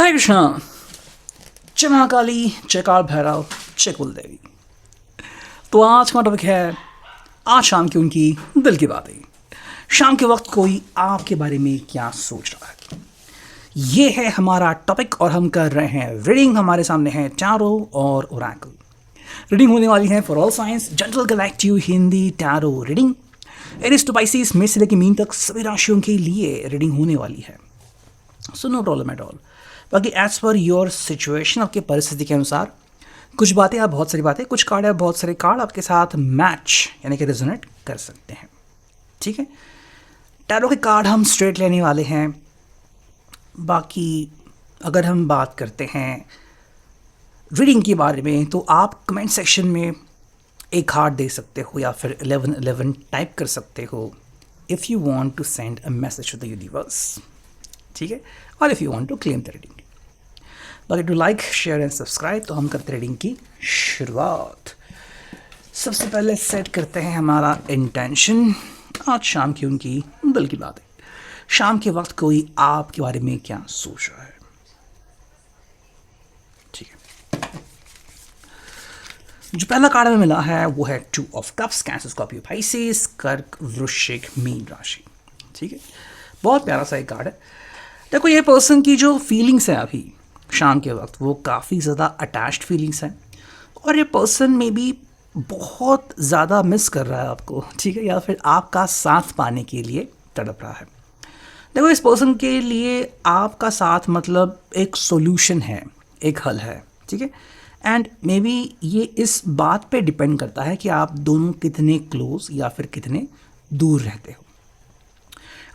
हरे कृष्णा। जय महाकाली, जय काल भैरव, जय कुल देवी। तो आज का टॉपिक है आज शाम की उनकी दिल की बातें। शाम के वक्त कोई आपके बारे में क्या सोच रहा है, ये है हमारा टॉपिक। और हम कर रहे हैं रीडिंग। हमारे सामने है टैरो और ओरेकल। रीडिंग होने वाली है for all signs general collective Hindi tarot reading. Aries to Pisces में से लेकर मीन तक सभी राशियों के लिए रीडिंग होने वाली है। So no problem at all. बाकी एज पर योर सिचुएशन, आपके परिस्थिति के अनुसार कुछ बातें या बहुत सारी बातें, कुछ कार्ड या बहुत सारे कार्ड आपके साथ मैच यानी कि रेजोनेट कर सकते हैं। ठीक है, टैरो के कार्ड हम स्ट्रेट लेने वाले हैं। बाकी अगर हम बात करते हैं रीडिंग के बारे में तो आप कमेंट सेक्शन में एक कार्ड दे सकते हो या फिर 1111 टाइप कर सकते हो if you want to send a message to the universe. ठीक है, और if you want to claim the reading. बाकी to like share and subscribe. तो हम करते रीडिंग की शुरुआत। सबसे पहले सेट करते हैं हमारा इंटेंशन। आज शाम की उनकी दिल की बात है। शाम के वक्त कोई आपके बारे में क्या सोच रहा है। ठीक है, जो पहला कार्ड हमें मिला है वो है 2 of cups, cancer, Scorpio, Pisces, कर्क, वृश्चिक, मीन राशि। ठीक है, बहुत प्यारा सा एक कार्ड है। देखो, ये पर्सन की जो फीलिंग्स है अभी शाम के वक्त वो काफ़ी ज़्यादा अटैच्ड फीलिंग्स हैं। और ये पर्सन में भी बहुत ज़्यादा मिस कर रहा है आपको। ठीक है, या फिर आपका साथ पाने के लिए तड़प रहा है। देखो, इस पर्सन के लिए आपका साथ मतलब एक सॉल्यूशन है, एक हल है। ठीक है, एंड मे बी ये इस बात पे डिपेंड करता है कि आप दोनों कितने क्लोज या फिर कितने दूर रहते हो।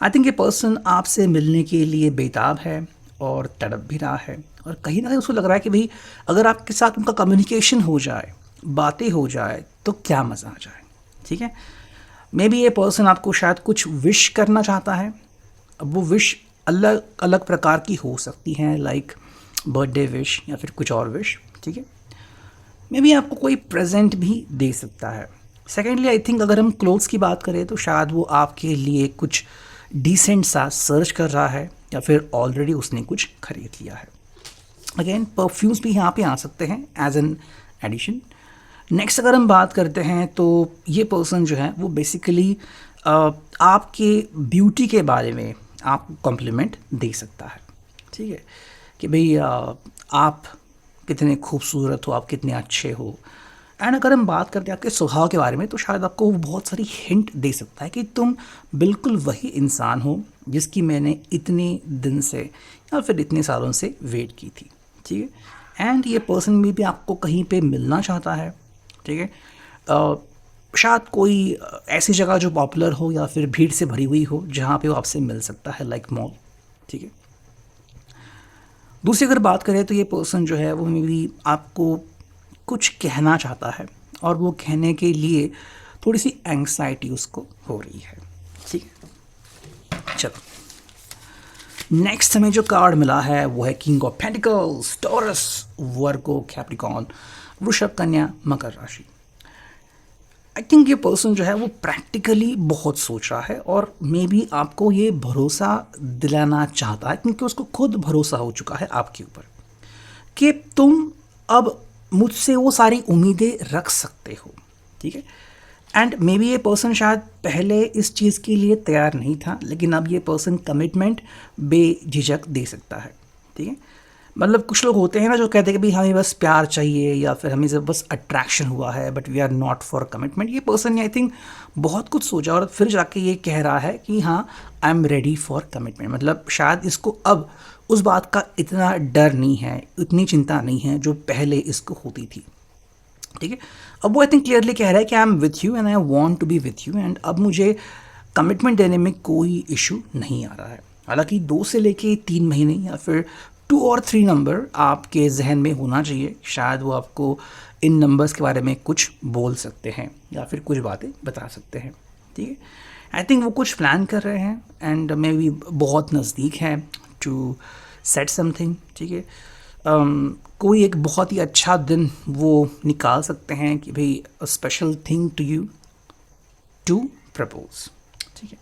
आई थिंक ये पर्सन आपसे मिलने के लिए बेताब है और तड़प भी रहा है। और कहीं ना कहीं उसको लग रहा है कि भाई अगर आपके साथ उनका कम्युनिकेशन हो जाए, बातें हो जाए तो क्या मज़ा आ जाए। ठीक है, मे बी ये पर्सन आपको शायद कुछ विश करना चाहता है। अब वो विश अलग अलग प्रकार की हो सकती हैं, लाइक बर्थडे विश या फिर कुछ और विश। ठीक है, मे बी आपको कोई प्रेजेंट भी दे सकता है। सेकेंडली आई थिंक अगर हम क्लोथ्स की बात करें तो शायद वो आपके लिए कुछ डिसेंट सा सर्च कर रहा है या फिर ऑलरेडी उसने कुछ खरीद लिया है। अगेन परफ्यूम्स भी यहाँ पे आ सकते हैं एज एन एडिशन। नेक्स्ट अगर हम बात करते हैं तो ये पर्सन जो है वो बेसिकली आपके ब्यूटी के बारे में आपको कॉम्प्लीमेंट दे सकता है। ठीक है, कि भाई आप कितने खूबसूरत हो, आप कितने अच्छे हो। एंड अगर हम बात करते हैं आपके स्वभाव के बारे में तो शायद आपको वो बहुत सारी हिंट दे सकता है कि तुम बिल्कुल वही इंसान हो जिसकी मैंने इतने दिन से या फिर इतने सालों से वेट की थी। ठीक है, एंड ये पर्सन भी आपको कहीं पे मिलना चाहता है। ठीक है, शायद कोई ऐसी जगह जो पॉपुलर हो या फिर भीड़ से भरी हुई हो जहाँ पे वो आपसे मिल सकता है, लाइक मॉल। ठीक है, दूसरी अगर बात करें तो ये पर्सन जो है वो मे बी आपको कुछ कहना चाहता है और वो कहने के लिए थोड़ी सी एंग्जाइटी उसको हो रही है। ठीक है, चलो नेक्स्ट हमें जो कार्ड मिला है वो है king of pentacles, taurus, Virgo, Capricorn, वृषभ, कन्या, मकर राशि। आई थिंक ये पर्सन जो है वो प्रैक्टिकली बहुत सोच रहा है और मे बी आपको ये भरोसा दिलाना चाहता है क्योंकि उसको खुद भरोसा हो चुका है आपके ऊपर कि तुम अब मुझसे वो सारी उम्मीदें रख सकते हो। ठीक है, एंड मे बी ये पर्सन शायद पहले इस चीज़ के लिए तैयार नहीं था, लेकिन अब ये पर्सन कमिटमेंट बेझिझक दे सकता है। ठीक है, मतलब कुछ लोग होते हैं ना जो कहते हैं कि भाई हमें बस प्यार चाहिए या फिर हमें जब बस अट्रैक्शन हुआ है but we are not for commitment. ये पर्सन ने आई थिंक बहुत कुछ सोचा और फिर जाके ये कह रहा है कि हाँ I am ready for commitment. मतलब शायद इसको अब उस बात का इतना डर नहीं है, इतनी चिंता नहीं है जो पहले इसको होती थी। ठीक है, अब वो आई थिंक क्लियरली कह रहा है कि I am with you and I want to be with you and अब मुझे कमिटमेंट देने में कोई इशू नहीं आ रहा है। हालांकि 2 से लेके 3 महीने या फिर 2 और 3 नंबर आपके जहन में होना चाहिए। शायद वो आपको इन नंबर्स के बारे में कुछ बोल सकते हैं या फिर कुछ बातें बता सकते हैं। ठीक है, आई थिंक वो कुछ प्लान कर रहे हैं एंड मे बी बहुत नज़दीक है टू सेट समथिंग। ठीक है, कोई एक बहुत ही अच्छा दिन वो निकाल सकते हैं कि भाई a special thing to you to propose. ठीक है,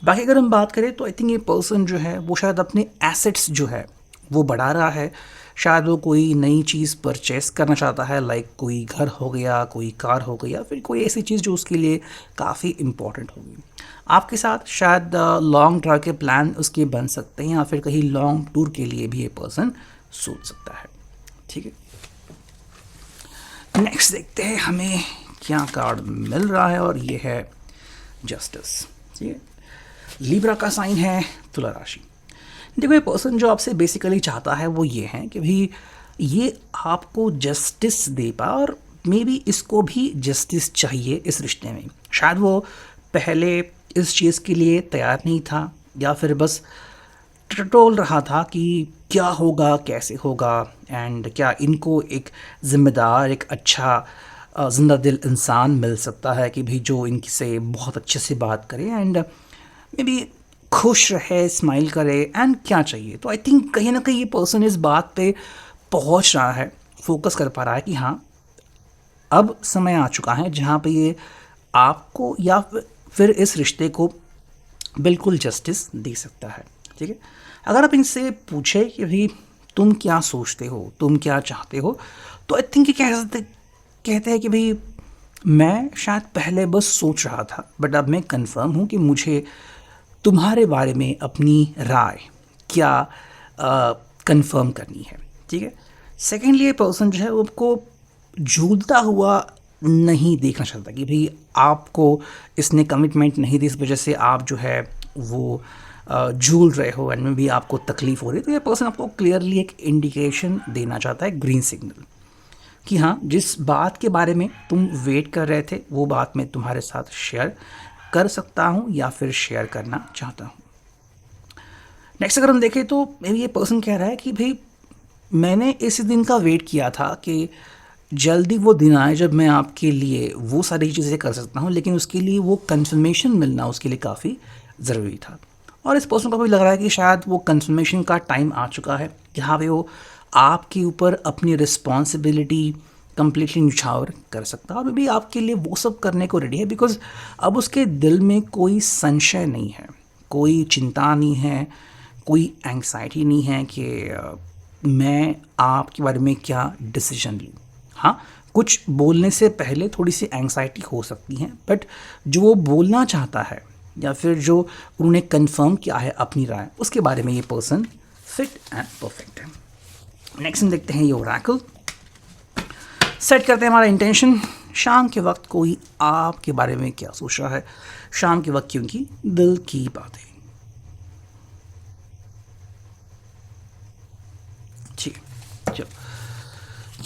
बाकी अगर हम बात करें तो आई थिंक ये पर्सन जो है वो शायद अपने एसेट्स जो है वो बढ़ा रहा है, शायद वो कोई नई चीज़ परचेस करना चाहता है, लाइक कोई घर हो गया, कोई कार हो गई, या फिर कोई ऐसी चीज़ जो उसके लिए काफ़ी इम्पॉर्टेंट होगी। आपके साथ शायद लॉन्ग ड्राइव के प्लान उसके बन सकते हैं, या फिर कहीं लॉन्ग टूर के लिए भी ये पर्सन सोच सकता है। ठीक है, नेक्स्ट देखते हैं हमें क्या कार्ड मिल रहा है, और ये है जस्टिस। ठीक है, लिब्रा का साइन है, तुला राशि। देखो, ये पर्सन जो आपसे बेसिकली चाहता है वो ये है कि भाई ये आपको जस्टिस दे पाए, और मे बी इसको भी जस्टिस चाहिए इस रिश्ते में। शायद वो पहले इस चीज़ के लिए तैयार नहीं था, या फिर बस टटोल रहा था कि क्या होगा, कैसे होगा, एंड क्या इनको एक ज़िम्मेदार, एक अच्छा जिंदा दिल इंसान मिल सकता है कि भाई जो इनसे बहुत अच्छे से बात करे, एंड मे बी खुश रहे, स्माइल करे, एंड क्या चाहिए। तो आई थिंक कहीं ना कहीं ये पर्सन इस बात पे पहुंच रहा है, फोकस कर पा रहा है कि हाँ, अब समय आ चुका है जहाँ पे ये आपको या फिर इस रिश्ते को बिल्कुल जस्टिस दे सकता है। ठीक है, अगर आप इनसे पूछे कि भाई तुम क्या सोचते हो, तुम क्या चाहते हो, तो आई थिंक ये कहते हैं कि भाई मैं शायद पहले बस सोच रहा था, बट अब मैं कंफर्म हूँ कि मुझे तुम्हारे बारे में अपनी राय क्या कंफर्म करनी है। ठीक है, सेकेंडली ये पर्सन जो है वो आपको झूलता हुआ नहीं देखना चाहता कि भाई आपको इसने कमिटमेंट नहीं दी, इस वजह से आप जो है वो झूल रहे हो, एंड में भी आपको तकलीफ हो रही है। तो ये पर्सन आपको क्लियरली एक इंडिकेशन देना चाहता है, ग्रीन सिग्नल, कि हाँ, जिस बात के बारे में तुम वेट कर रहे थे वो बात मैं तुम्हारे साथ शेयर कर सकता हूँ या फिर शेयर करना चाहता हूँ। नेक्स्ट अगर हम देखें तो मेरी ये पर्सन कह रहा है कि भाई मैंने इस दिन का वेट किया था कि जल्दी वो दिन आए जब मैं आपके लिए वो सारी चीज़ें कर सकता हूँ, लेकिन उसके लिए वो कंफर्मेशन मिलना उसके लिए काफ़ी ज़रूरी था। और इस पर्सन को भी लग रहा है कि शायद वो कंफर्मेशन का टाइम आ चुका है जहाँ पे वो आपके ऊपर अपनी रिस्पॉन्सिबिलिटी कम्प्लीटली निछावर कर सकता है, और भी आपके लिए वो सब करने को रेडी है, बिकॉज अब उसके दिल में कोई संशय नहीं है, कोई चिंता नहीं है, कोई एंग्जाइटी नहीं है कि मैं आपके बारे में क्या डिसीजन लूँ। हाँ, कुछ बोलने से पहले थोड़ी सी एंग्जाइटी हो सकती है, बट जो वो बोलना चाहता है या फिर जो उन्होंने कंफर्म किया है अपनी राय, उसके बारे में ये पर्सन फिट एंड परफेक्ट है। नेक्स्ट हम देखते हैं ये ओरेकल। सेट करते हैं हमारा इंटेंशन। शाम के वक्त कोई आपके बारे में क्या सोच रहा है, शाम के वक्त, क्योंकि दिल की बातें। ठीक है, चलो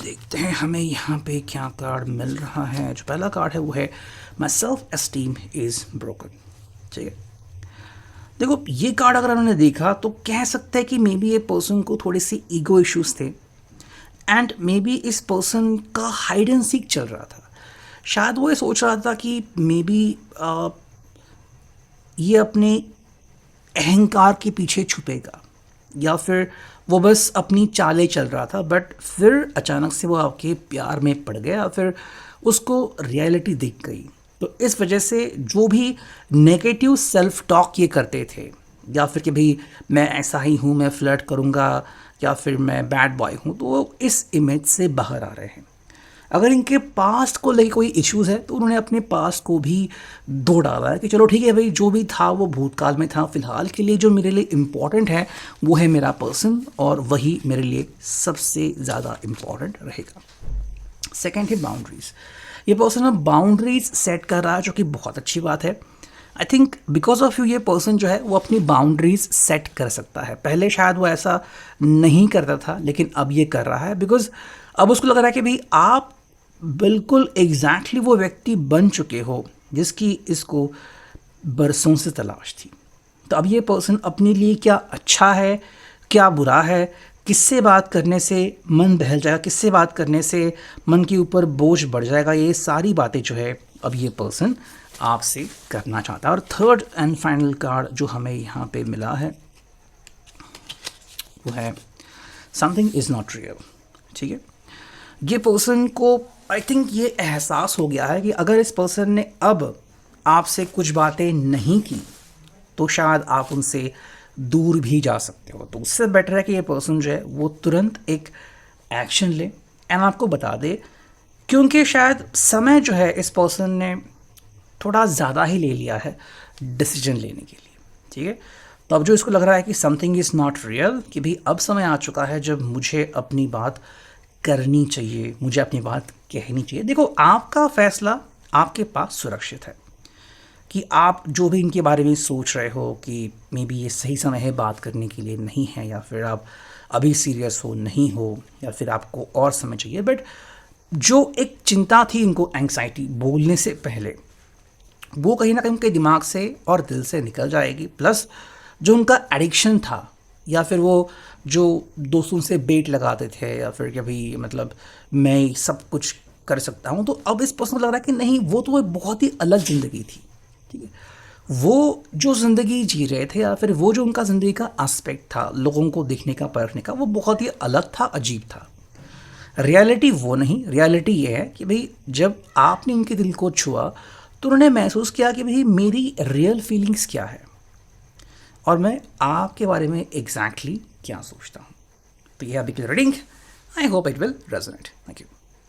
देखते हैं हमें यहाँ पे क्या कार्ड मिल रहा है। जो पहला कार्ड है वो है my self esteem is broken. ठीक है, देखो ये कार्ड अगर उन्होंने देखा तो कह सकते हैं कि मे बी ये पर्सन को थोड़े से ईगो इश्यूज थे, एंड मे बी इस पर्सन का हाइड एंड सीक चल रहा था। शायद वो ये सोच रहा था कि मे बी ये अपने अहंकार के पीछे छुपेगा, या फिर वो बस अपनी चालें चल रहा था, बट फिर अचानक से वो आपके प्यार में पड़ गया, फिर उसको रियलिटी दिख गई। तो इस वजह से जो भी नेगेटिव सेल्फ टॉक ये करते थे, या फिर कि भाई मैं ऐसा ही हूँ, मैं फ्लर्ट करूँगा, या फिर मैं बैड बॉय हूँ, तो वो इस इमेज से बाहर आ रहे हैं। अगर इनके पास्ट को लेकर कोई इश्यूज़ है तो उन्होंने अपने पास्ट को भी धो डाला है कि चलो ठीक है भाई, जो भी था वो भूतकाल में था, फिलहाल के लिए जो मेरे लिए इम्पॉर्टेंट है वो है मेरा पर्सन, और वही मेरे लिए सबसे ज़्यादा इम्पॉर्टेंट रहेगा। सेकेंड है बाउंड्रीज। ये पर्सन अब बाउंड्रीज सेट कर रहा है, जो कि बहुत अच्छी बात है। I think because of you ये पर्सन जो है वो अपनी बाउंड्रीज सेट कर सकता है। पहले शायद वो ऐसा नहीं करता था, लेकिन अब ये कर रहा है, बिकॉज अब उसको लग रहा है कि भाई आप बिल्कुल एग्जैक्टली वो व्यक्ति बन चुके हो जिसकी इसको बरसों से तलाश थी। तो अब ये पर्सन अपने लिए क्या अच्छा है, क्या बुरा है, किससे बात करने से मन बहल जाएगा, किससे बात करने से मन के ऊपर बोझ बढ़ जाएगा, ये सारी बातें जो है अब ये पर्सन आपसे करना चाहता है। और थर्ड एंड फाइनल कार्ड जो हमें यहाँ पे मिला है वो है समथिंग इज़ नॉट रियल। ठीक है, ये पर्सन को आई थिंक ये एहसास हो गया है कि अगर इस पर्सन ने अब आपसे कुछ बातें नहीं की तो शायद आप उनसे दूर भी जा सकते हो। तो उससे बेटर है कि ये पर्सन जो है वो तुरंत एक एक्शन ले एंड आपको बता दे, क्योंकि शायद समय जो है इस पर्सन ने थोड़ा ज़्यादा ही ले लिया है डिसीजन लेने के लिए, ठीक है। तो अब जो इसको लग रहा है कि समथिंग इज़ नॉट रियल, कि भाई अब समय आ चुका है जब मुझे अपनी बात करनी चाहिए, मुझे अपनी बात कहनी चाहिए। देखो, आपका फैसला आपके पास सुरक्षित है कि आप जो भी इनके बारे में सोच रहे हो कि मे बी ये सही समय है बात करने के लिए नहीं है, या फिर आप अभी सीरियस हो नहीं हो, या फिर आपको और समय चाहिए, बट जो एक चिंता थी इनको, एंग्जाइटी बोलने से पहले, वो कहीं ना कहीं उनके दिमाग से और दिल से निकल जाएगी। प्लस जो उनका एडिक्शन था, या फिर वो जो दोस्तों से बेट लगाते थे, या फिर कि भाई मतलब मैं सब कुछ कर सकता हूँ, तो अब इस पर्सन को लग रहा है कि नहीं, वो तो एक बहुत ही अलग ज़िंदगी थी, ठीक है। वो जो ज़िंदगी जी रहे थे, या फिर वो जो उनका ज़िंदगी का एस्पेक्ट था लोगों को देखने का, परखने का, वो बहुत ही अलग था, अजीब था। रियलिटी वो नहीं, रियलिटी ये है कि भाई जब आपने उनके दिल को छुआ तो उन्होंने महसूस किया कि भाई मेरी रियल फीलिंग्स क्या है और मैं आपके बारे में एग्जैक्टली क्या सोचता हूँ। तो ये अभी की reading, I hope it will resonate. Thank you.